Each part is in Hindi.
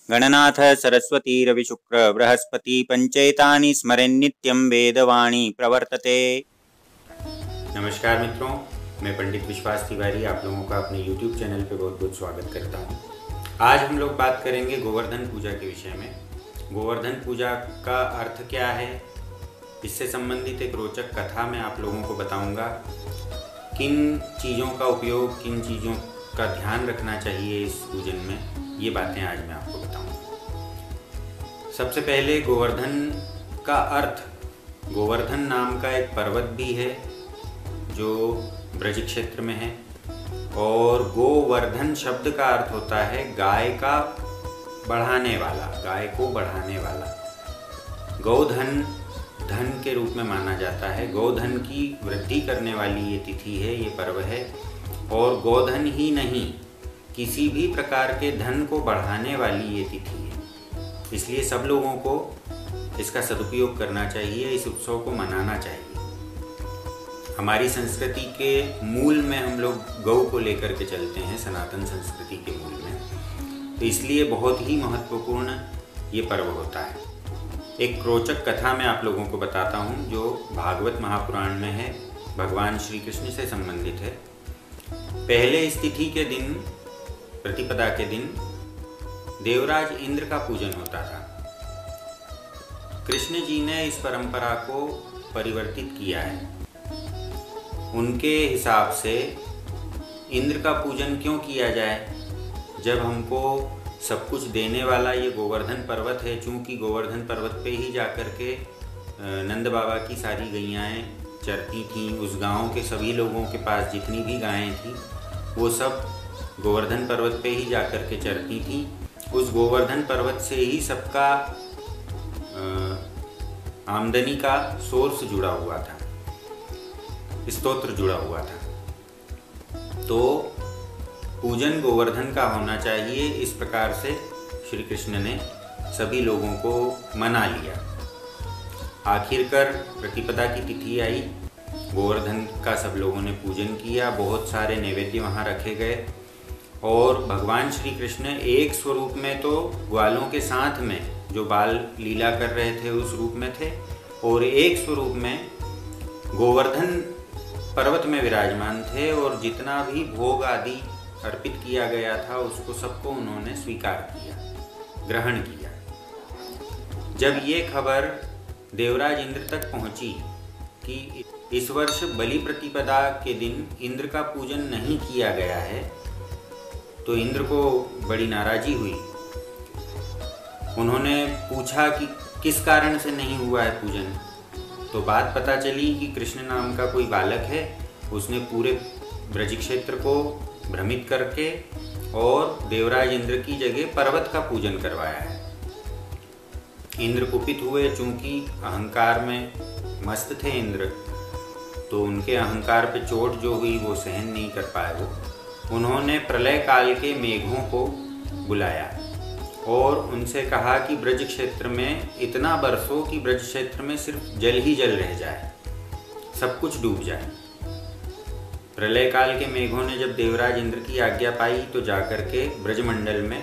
गणनाथ सरस्वती रविशुक्र बृहस्पति पंचैतानि स्मरेन्नित्यं वेदवाणी प्रवर्तते। नमस्कार मित्रों, मैं पंडित विश्वास तिवारी आप लोगों का अपने YouTube चैनल पे बहुत बहुत स्वागत करता हूँ। आज हम लोग बात करेंगे गोवर्धन पूजा के विषय में। गोवर्धन पूजा का अर्थ क्या है, इससे संबंधित एक रोचक कथा मैं आप लोगों को बताऊंगा। किन चीज़ों का उपयोग, किन चीज़ों का ध्यान रखना चाहिए इस पूजन में, ये बातें आज मैं आपको बताऊंगा। सबसे पहले गोवर्धन का अर्थ, गोवर्धन नाम का एक पर्वत भी है जो ब्रज क्षेत्र में है, और गोवर्धन शब्द का अर्थ होता है गाय का बढ़ाने वाला, गाय को बढ़ाने वाला। गोधन धन के रूप में माना जाता है। गोधन की वृद्धि करने वाली ये तिथि है, ये पर्व है। और गोधन ही नहीं, किसी भी प्रकार के धन को बढ़ाने वाली ये तिथि है। इसलिए सब लोगों को इसका सदुपयोग करना चाहिए, इस उत्सव को मनाना चाहिए। हमारी संस्कृति के मूल में हम लोग गौ को लेकर के चलते हैं, सनातन संस्कृति के मूल में, तो इसलिए बहुत ही महत्वपूर्ण ये पर्व होता है। एक रोचक कथा मैं आप लोगों को बताता हूँ जो भागवत महापुराण में है, भगवान श्री कृष्ण से संबंधित है। पहले इस तिथि के दिन, प्रतिपदा के दिन, देवराज इंद्र का पूजन होता था। कृष्ण जी ने इस परंपरा को परिवर्तित किया है। उनके हिसाब से इंद्र का पूजन क्यों किया जाए, जब हमको सब कुछ देने वाला ये गोवर्धन पर्वत है। चूँकि गोवर्धन पर्वत पे ही जाकर के नंद बाबा की सारी गैयाँ चरती थीं। उस गांव के सभी लोगों के पास जितनी भी गायें थीं वो सब गोवर्धन पर्वत पे ही जाकर के चरती थीं। उस गोवर्धन पर्वत से ही सबका आमदनी का सोर्स जुड़ा हुआ था, स्तोत्र जुड़ा हुआ था। तो पूजन गोवर्धन का होना चाहिए, इस प्रकार से श्री कृष्ण ने सभी लोगों को मना लिया। आखिरकार प्रतिपदा की तिथि आई, गोवर्धन का सब लोगों ने पूजन किया, बहुत सारे नैवेद्य वहाँ रखे गए, और भगवान श्री कृष्ण एक स्वरूप में तो ग्वालों के साथ में जो बाल लीला कर रहे थे उस रूप में थे, और एक स्वरूप में गोवर्धन पर्वत में विराजमान थे, और जितना भी भोग आदि अर्पित किया गया था उसको सबको उन्होंने स्वीकार किया, ग्रहण किया। जब ये खबर देवराज इंद्र तक पहुंची कि इस वर्ष बलि प्रतिपदा के दिन इंद्र का पूजन नहीं किया गया है, तो इंद्र को बड़ी नाराज़ी हुई। उन्होंने पूछा कि किस कारण से नहीं हुआ है पूजन। तो बात पता चली कि कृष्ण नाम का कोई बालक है, उसने पूरे ब्रज क्षेत्र को भ्रमित करके और देवराज इंद्र की जगह पर्वत का पूजन करवाया है। इंद्र कुपित हुए, चूंकि अहंकार में मस्त थे इंद्र, तो उनके अहंकार पे चोट जो हुई वो सहन नहीं कर पाए। वो उन्होंने प्रलय काल के मेघों को बुलाया और उनसे कहा कि ब्रज क्षेत्र में इतना बरसो कि ब्रज क्षेत्र में सिर्फ जल ही जल रह जाए, सब कुछ डूब जाए। प्रलय काल के मेघों ने जब देवराज इंद्र की आज्ञा पाई तो जाकर के ब्रजमंडल में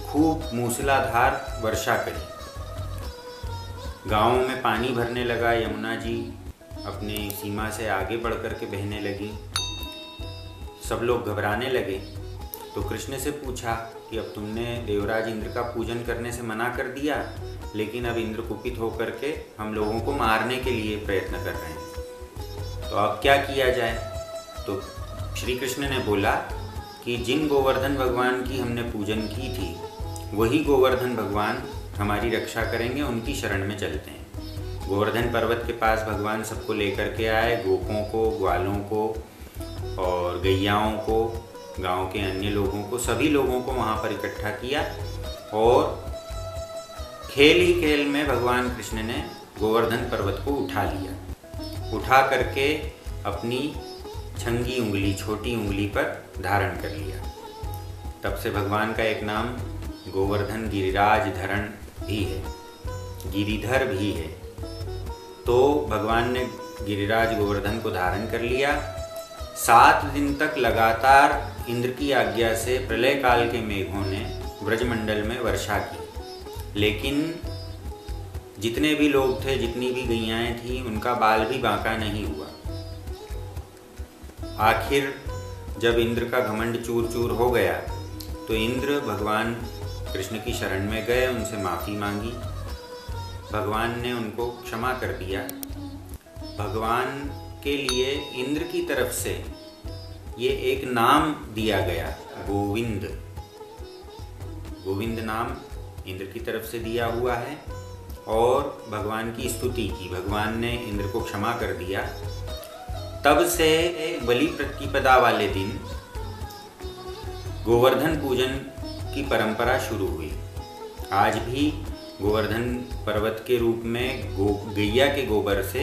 खूब मूसलाधार वर्षा करी। गांवों में पानी भरने लगा, यमुना जी अपनी सीमा से आगे बढ़ कर के बहने लगी। सब लोग घबराने लगे। तो कृष्ण से पूछा कि अब तुमने देवराज इंद्र का पूजन करने से मना कर दिया, लेकिन अब इंद्र कुपित होकर के हम लोगों को मारने के लिए प्रयत्न कर रहे हैं, तो अब क्या किया जाए। तो श्री कृष्ण ने बोला कि जिन गोवर्धन भगवान की हमने पूजन की थी वही गोवर्धन भगवान हमारी रक्षा करेंगे, उनकी शरण में चलते हैं। गोवर्धन पर्वत के पास भगवान सबको लेकर के आए, गोपों को, ग्वालों को और गैयाओं को, गांव के अन्य लोगों को, सभी लोगों को वहाँ पर इकट्ठा किया, और खेल ही खेल में भगवान कृष्ण ने गोवर्धन पर्वत को उठा लिया। उठा करके अपनी छंगी उंगली, छोटी उंगली पर धारण कर लिया। तब से भगवान का एक नाम गोवर्धन गिरिराज धरण भी है, गिरिधर भी है। तो भगवान ने गिरिराज गोवर्धन को धारण कर लिया। 7 दिन तक लगातार इंद्र की आज्ञा से प्रलय काल के मेघों ने ब्रजमंडल में वर्षा की। लेकिन जितने भी लोग थे, जितनी भी गैयाएँ थीं, उनका बाल भी बांका नहीं हुआ। आखिर जब इंद्र का घमंड चूर चूर हो गया तो इंद्र भगवान कृष्ण की शरण में गए, उनसे माफ़ी मांगी। भगवान ने उनको क्षमा कर दिया। भगवान के लिए इंद्र की तरफ से ये एक नाम दिया गया, गोविंद। गोविंद नाम इंद्र की तरफ से दिया हुआ है और भगवान की स्तुति की। भगवान ने इंद्र को क्षमा कर दिया। तब से बलि प्रतिपदा वाले दिन गोवर्धन पूजन की परंपरा शुरू हुई। आज भी गोवर्धन पर्वत के रूप में गैया के गोबर से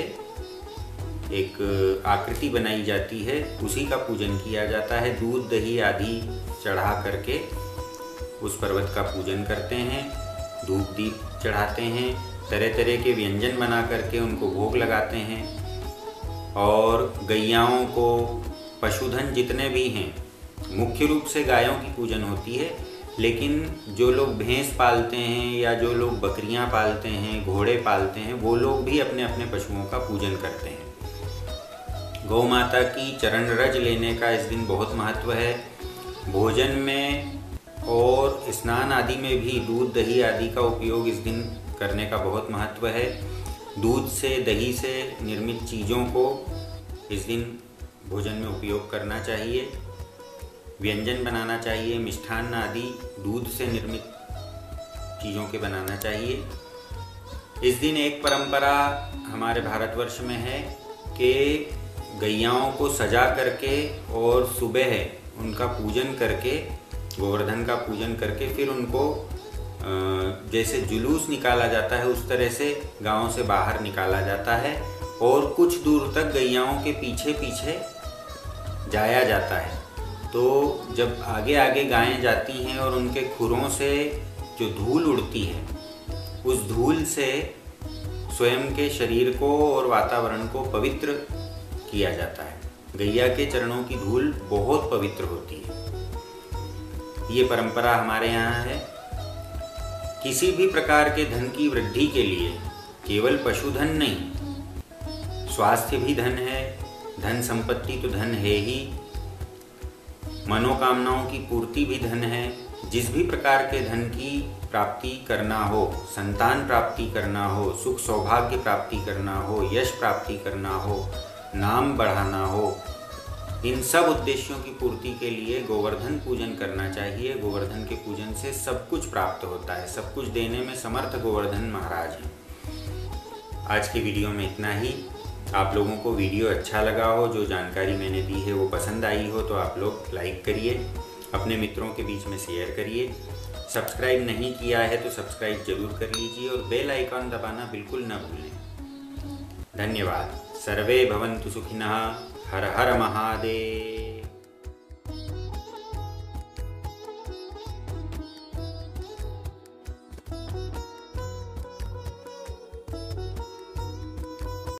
एक आकृति बनाई जाती है, उसी का पूजन किया जाता है। दूध दही आदि चढ़ा करके उस पर्वत का पूजन करते हैं, धूप दीप चढ़ाते हैं, तरह तरह के व्यंजन बना करके उनको भोग लगाते हैं। और गैयाओं को, पशुधन जितने भी हैं, मुख्य रूप से गायों की पूजन होती है, लेकिन जो लोग भैंस पालते हैं या जो लोग बकरियां पालते हैं, घोड़े पालते हैं, वो लोग भी अपने अपने पशुओं का पूजन करते हैं। गौ माता की चरण रज लेने का इस दिन बहुत महत्व है। भोजन में और स्नान आदि में भी दूध दही आदि का उपयोग इस दिन करने का बहुत महत्व है। दूध से, दही से निर्मित चीज़ों को इस दिन भोजन में उपयोग करना चाहिए। व्यंजन बनाना चाहिए, मिष्ठान्न आदि दूध से निर्मित चीज़ों के बनाना चाहिए। इस दिन एक परंपरा हमारे भारतवर्ष में है कि गैयाओं को सजा करके और सुबह उनका पूजन करके, गोवर्धन का पूजन करके, फिर उनको जैसे जुलूस निकाला जाता है उस तरह से गांव से बाहर निकाला जाता है और कुछ दूर तक गैयाओं के पीछे पीछे जाया जाता है। तो जब आगे आगे गायें जाती हैं और उनके खुरों से जो धूल उड़ती है, उस धूल से स्वयं के शरीर को और वातावरण को पवित्र किया जाता है। गैया के चरणों की धूल बहुत पवित्र होती है। ये परंपरा हमारे यहाँ है। किसी भी प्रकार के धन की वृद्धि के लिए केवल पशुधन नहीं, स्वास्थ्य भी धन है, धन संपत्ति तो धन है ही, मनोकामनाओं की पूर्ति भी धन है। जिस भी प्रकार के धन की प्राप्ति करना हो, संतान प्राप्ति करना हो, सुख सौभाग्य प्राप्ति करना हो, यश प्राप्ति करना हो, नाम बढ़ाना हो, इन सब उद्देश्यों की पूर्ति के लिए गोवर्धन पूजन करना चाहिए। गोवर्धन के पूजन से सब कुछ प्राप्त होता है। सब कुछ देने में समर्थ गोवर्धन महाराज हैं। आज की वीडियो में इतना ही। आप लोगों को वीडियो अच्छा लगा हो, जो जानकारी मैंने दी है वो पसंद आई हो, तो आप लोग लाइक करिए, अपने मित्रों के बीच में शेयर करिए। सब्सक्राइब नहीं किया है तो सब्सक्राइब जरूर कर लीजिए और बेल आइकॉन दबाना बिल्कुल न भूलें। धन्यवाद। सर्वे भवन्तु सुखिनः। हर हर महादेव।